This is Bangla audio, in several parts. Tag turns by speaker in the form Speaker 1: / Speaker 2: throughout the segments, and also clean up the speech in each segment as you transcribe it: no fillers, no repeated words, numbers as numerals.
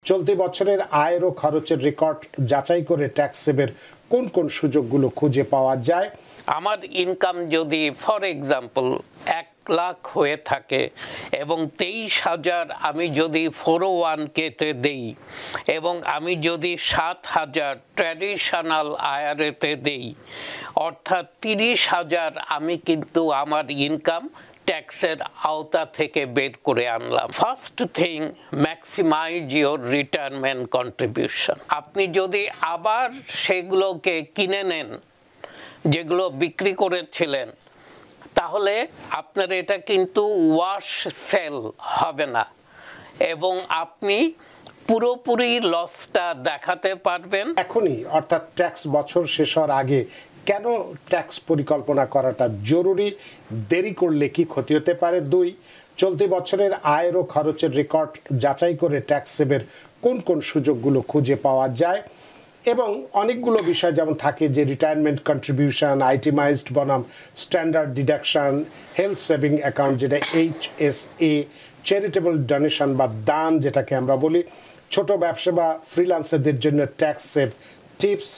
Speaker 1: চলতি বছরের আয়ের ও খরচের রেকর্ড যাচাই করে ট্যাক্স সেভের কোন কোন সুযোগগুলো খুঁজে পাওয়া যায়।
Speaker 2: আমার ইনকাম যদি ফর এক্সাম্পল 1 লাখ হয়ে থাকে এবং 23,000 আমি যদি 401k-তে দেই এবং আমি যদি 7,000 ট্র্যাডিশনাল আইআরএ-তে দেই, অর্থাৎ 30,000 আমি কিন্তু আমার ইনকাম ট্যাক্সের আওতা থেকে বের করে আনলাম। First thing, maximize your retirement contribution. আপনি যদি আবার সেগুলোকে কিনে নেন যেগুলো বিক্রি করেছিলেন, তাহলে আপনার এটা কিন্তু ওয়াশ সেল হবে না এবং আপনি পুরোপুরি লসটা দেখাতে পারবেন।
Speaker 1: এখনই অর্থাৎ ট্যাক্স বছর শেষ হওয়ার আগে কেন ট্যাক্স পরিকল্পনা করাটা জরুরি? দেরি করলে কি ক্ষতি হতে পারে? 2, চলতি বছরের আয়ের ও খরচের রেকর্ড যাচাই করে ট্যাক্স সেভের কোন কোন সুযোগগুলো খুঁজে পাওয়া যায়। এবং অনেকগুলো বিষয় যেমন থাকে যে রিটায়ারমেন্ট কন্ট্রিবিউশন, আইটেমাইজড বনাম standard deduction, health saving account যেটা HSA, চ্যারিটেবল ডোনেশন বা দান যেটাকে আমরা বলি, ছোট ব্যবসা বা ফ্রিল্যান্সারদের জন্য ট্যাক্স সেভ টিপস,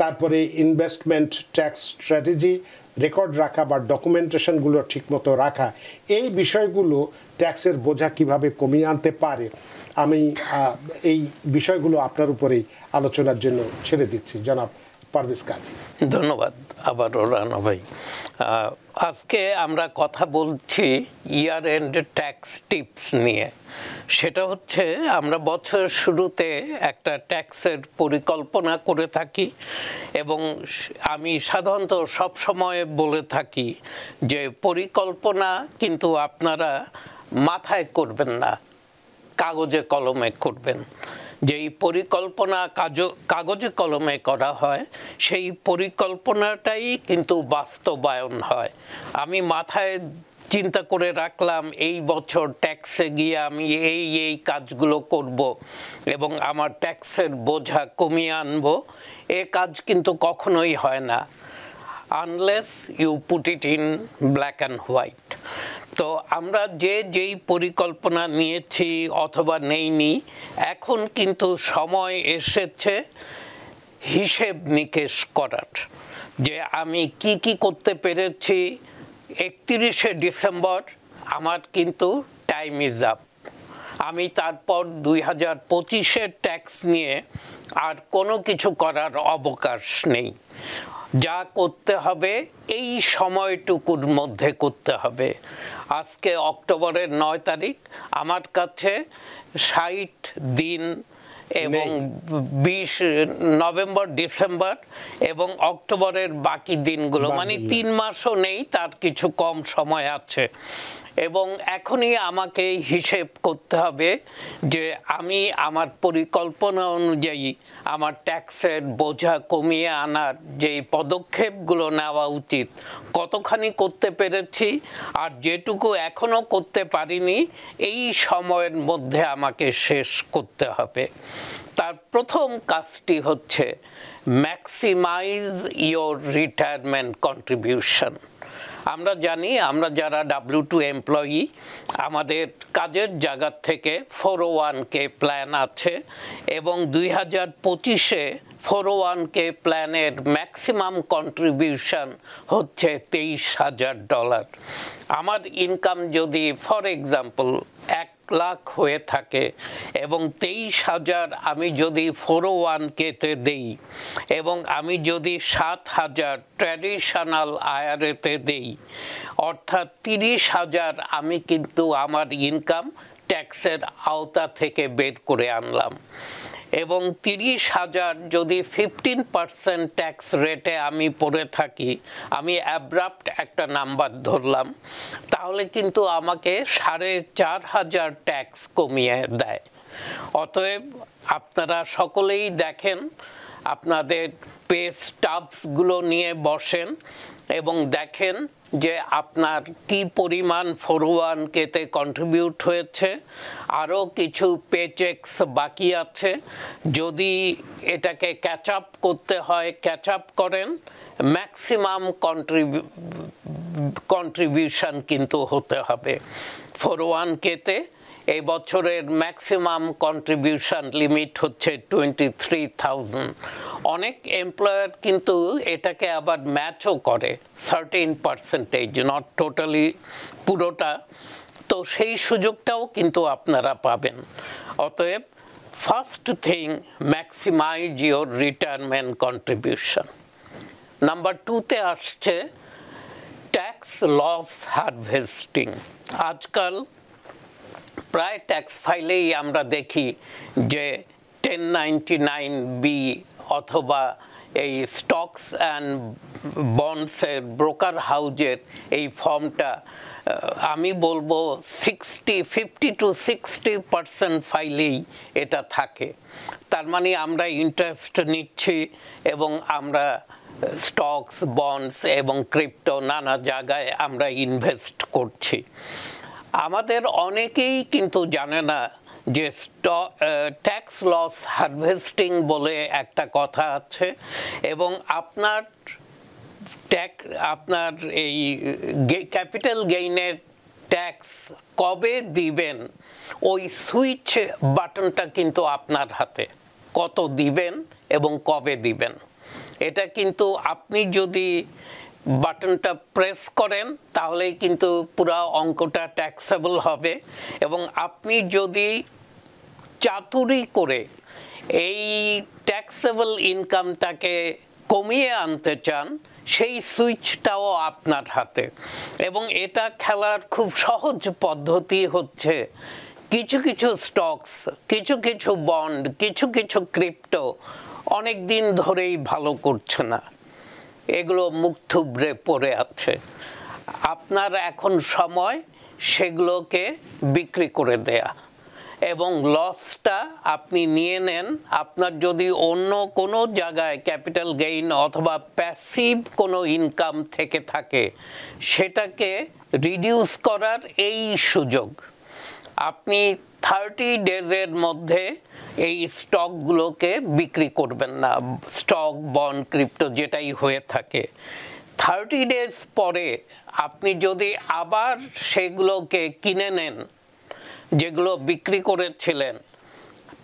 Speaker 1: তারপরে ইনভেস্টমেন্ট ট্যাক্স স্ট্র্যাটেজি, রেকর্ড রাখা বা ডকুমেন্টেশনগুলো ঠিকমতো রাখা। এই বিষয়গুলো ট্যাক্সের বোঝা কিভাবে কমিয়ে আনতে পারে, আমি এই বিষয়গুলো আপনার উপরেই আলোচনার জন্য ছেড়ে দিচ্ছি, জনাব পারভেজ কাজী।
Speaker 2: ধন্যবাদ আবারও রানা ভাই। আজকে আমরা কথা বলছি ইয়ার এন্ড ট্যাক্স টিপস নিয়ে। সেটা হচ্ছে আমরা বছরের শুরুতে একটা ট্যাক্সের পরিকল্পনা করে থাকি এবং আমি সাধারণত সব সময় বলে থাকি যে পরিকল্পনা কিন্তু আপনারা মাথায় করবেন না, কাগজে কলমে করবেন। যেই পরিকল্পনা কাগজে কলমে করা হয় সেই পরিকল্পনাটাই কিন্তু বাস্তবায়ন হয়। আমি মাথায় চিন্তা করে রাখলাম এই বছর ট্যাক্সে গিয়ে আমি এই কাজগুলো করব এবং আমার ট্যাক্সের বোঝা কমিয়ে আনবো, এ কাজ কিন্তু কখনোই হয় না unless you put it in black and white. তো আমরা যেই পরিকল্পনা নিয়েছি অথবা নেইনি, এখন কিন্তু সময় এসেছে হিসেব নিকেশ করার, যে আমি কি করতে পেরেছি। 31শে ডিসেম্বর আমার কিন্তু টাইম ইজ আপ। আমি তারপর 2025-এর ট্যাক্স নিয়ে আর কোনো কিছু করার অবকাশ নেই। যা করতে হবে এই সময়টুকুর মধ্যে করতে হবে। আজকে অক্টোবরের 9 তারিখ, আমার কাছে 60 দিন এবং 20 নভেম্বর, ডিসেম্বর এবং অক্টোবরের বাকি দিনগুলো, মানে 3 মাসও নেই, তার কিছু কম সময় আছে। এবং এখনই আমাকে হিসেব করতে হবে যে আমি আমার পরিকল্পনা অনুযায়ী আমার ট্যাক্সের বোঝা কমিয়ে আনার যে পদক্ষেপগুলো নেওয়া উচিত কতখানি করতে পেরেছি, আর যেটুকু এখনও করতে পারিনি এই সময়ের মধ্যে আমাকে শেষ করতে হবে। তার প্রথম কাজটি হচ্ছে ম্যাক্সিমাইজ ইওর রিটায়ারমেন্ট কন্ট্রিবিউশন। আমরা জানি আমরা যারা W2 এমপ্লয়ি, আমাদের কাজের জায়গা থেকে 401k প্ল্যান আছে এবং 2025-এ 401k প্ল্যানের ম্যাক্সিমাম কন্ট্রিবিউশন হচ্ছে $23,000। আমার ইনকাম যদি ফর এক্সাম্পল 1 লাখ হয়ে থাকে এবং 23,000 আমি যদি 401k-তে দেই এবং আমি যদি 7,000 ট্র্যাডিশনাল আইআরএ-তে দেই, অর্থাৎ 30,000 আমি কিন্তু আমার ইনকাম ট্যাক্সের আওতা থেকে বের করে আনলাম। এবং 30,000 যদি 15% ট্যাক্স রেটে আমি পড়ে থাকি, আমি অ্যাব্রাপ্ট একটা নাম্বার ধরলাম, তাহলে কিন্তু আমাকে 4,500 ট্যাক্স কমিয়ে দেয়। অতএব আপনারা সকলেই দেখেন, আপনাদের পে স্টাবসগুলো নিয়ে বসেন এবং দেখেন যে আপনার কি পরিমাণ 401k-তে কন্ট্রিবিউট হয়েছে, আরও কিছু পেচেক্স বাকি আছে। যদি এটাকে ক্যাচ আপ করতে হয় ক্যাচ আপ করেন, ম্যাক্সিমাম কন্ট্রিবিউশন কিন্তু হতে হবে 401k-তে এই বছরের ম্যাক্সিমাম কন্ট্রিবিউশন লিমিট হচ্ছে 23,000। অনেক এমপ্লয়ার কিন্তু এটাকে আবার ম্যাচও করে সার্টেন পার্সেন্টেজ, নট টোটালি পুরোটা। তো সেই সুযোগটাও কিন্তু আপনারা পাবেন। অতএব first thing, maximise your retirement contribution. Number 2-তে আসছে ট্যাক্স লস হারভেস্টিং। আজকাল প্রায় ট্যাক্স ফাইলেই আমরা দেখি যে 1099B অথবা এই স্টকস অ্যান্ড বন্ডসের ব্রোকার হাউজের এই ফর্মটা আমি বলবো 50 to 60% ফাইলেই এটা থাকে। তার মানে আমরা ইন্টারেস্ট নিচ্ছি এবং আমরা স্টকস, বন্ডস এবং ক্রিপ্টো নানা জায়গায় আমরা ইনভেস্ট করছি। আমাদের অনেকেই কিন্তু জানে না যে ট্যাক্স লস হারভেস্টিং বলে একটা কথা আছে, এবং আপনার এই ক্যাপিটাল গেইনের ট্যাক্স কবে দিবেন ওই সুইচ বাটনটা কিন্তু আপনার হাতে, কত দিবেন এবং কবে দিবেন। এটা কিন্তু আপনি যদি বাটনটা প্রেস করেন তাহলেই কিন্তু পুরো অঙ্কটা ট্যাক্সেবল হবে, এবং আপনি যদি চাতুরি করে এই ট্যাক্সেবল ইনকামটাকে কমিয়ে আনতে চান সেই সুইচটাও আপনার হাতে। এবং এটা খেলার খুব সহজ পদ্ধতি হচ্ছে কিছু কিছু স্টকস, কিছু কিছু বন্ড, কিছু কিছু ক্রিপ্টো অনেক দিন ধরেই ভালো করছে না, এগুলো মুখ থুবড়ে পড়ে আছে। আপনার এখন সময় সেগুলোকে বিক্রি করে দেয়া এবং লসটা আপনি নিয়ে নেন। আপনার যদি অন্য কোনো জায়গায় ক্যাপিটাল গেইন অথবা প্যাসিভ কোনো ইনকাম থেকে থাকে সেটাকে রিডিউস করার এই সুযোগ। আপনি 30 ডেজের মধ্যে এই স্টকগুলোকে বিক্রি করবেন না, স্টক, বন্ড, ক্রিপ্টো যেটাই হয়ে থাকে। 30 ডেজ পরে আপনি যদি আবার সেগুলোকে কিনে নেন যেগুলো বিক্রি করেছিলেন,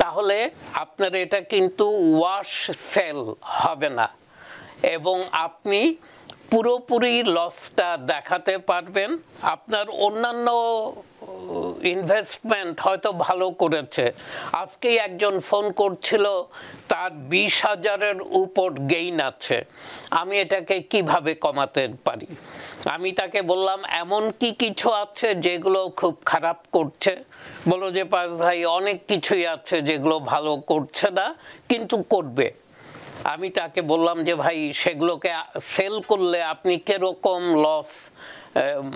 Speaker 2: তাহলে আপনার এটা কিন্তু ওয়াশ সেল হবে না এবং আপনি পুরোপুরি লসটা দেখাতে পারবেন। আপনার অন্যান্য ইনভেস্টমেন্ট হয়তো ভালো করেছে। আজকেই একজন ফোন করছিল, তার 20,000-এর উপর গেইন আছে, আমি এটাকে কিভাবে কমাতে পারি। আমি তাকে বললাম এমন কি কিছু আছে যেগুলো খুব খারাপ করছে? বলো যে পাস ভাই অনেক কিছুই আছে যেগুলো ভালো করছে না কিন্তু করবে। আমি তাকে বললাম যে ভাই সেগুলোকে সেল করলে আপনি কিরকম লস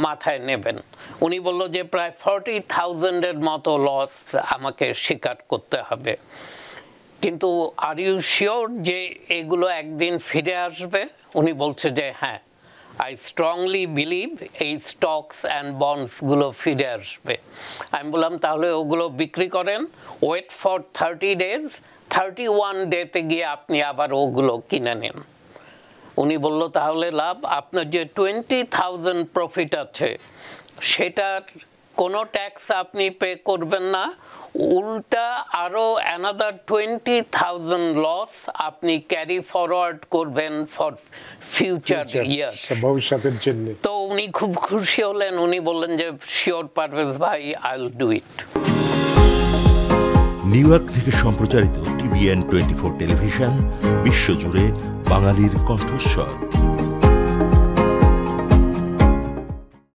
Speaker 2: মাথায় নেবেন? উনি বলল যে প্রায় 40,000-এর মতো লস আমাকে স্বীকার করতে হবে। কিন্তু আর ইউ শিওর যে এগুলো একদিন ফিরে আসবে? উনি বলছে যে হ্যাঁ, আই স্ট্রংলি বিলিভ এই স্টকস অ্যান্ড বন্ডসগুলো ফিরে আসবে। আমি বললাম তাহলে ওগুলো বিক্রি করেন, ওয়েট ফর 30 ডেজ, 31 ডেতে গিয়ে আপনি আবার ওগুলো কিনে নেন। উনি বলল তাহলে লাভ, আপনার যে 20,000 প্রফিট আছে সেটার কোনো ট্যাক্স আপনি পে করবেন না, উল্টা আরও অ্যানাদার 20,000 লস আপনি ক্যারি ফরওয়ার্ড করবেন ফর ফিউচার ইয়ার্স,
Speaker 1: ভবিষ্যতের জন্য।
Speaker 2: তো উনি খুব খুশি হলেন। উনি বললেন যে শিওর পারভেজ ভাই, I will do it.
Speaker 3: New York থেকে সম্প্রচারিত TVN 24 টেলিভিশন বিশ্বজুড়ে বাঙালির কণ্ঠস্বর।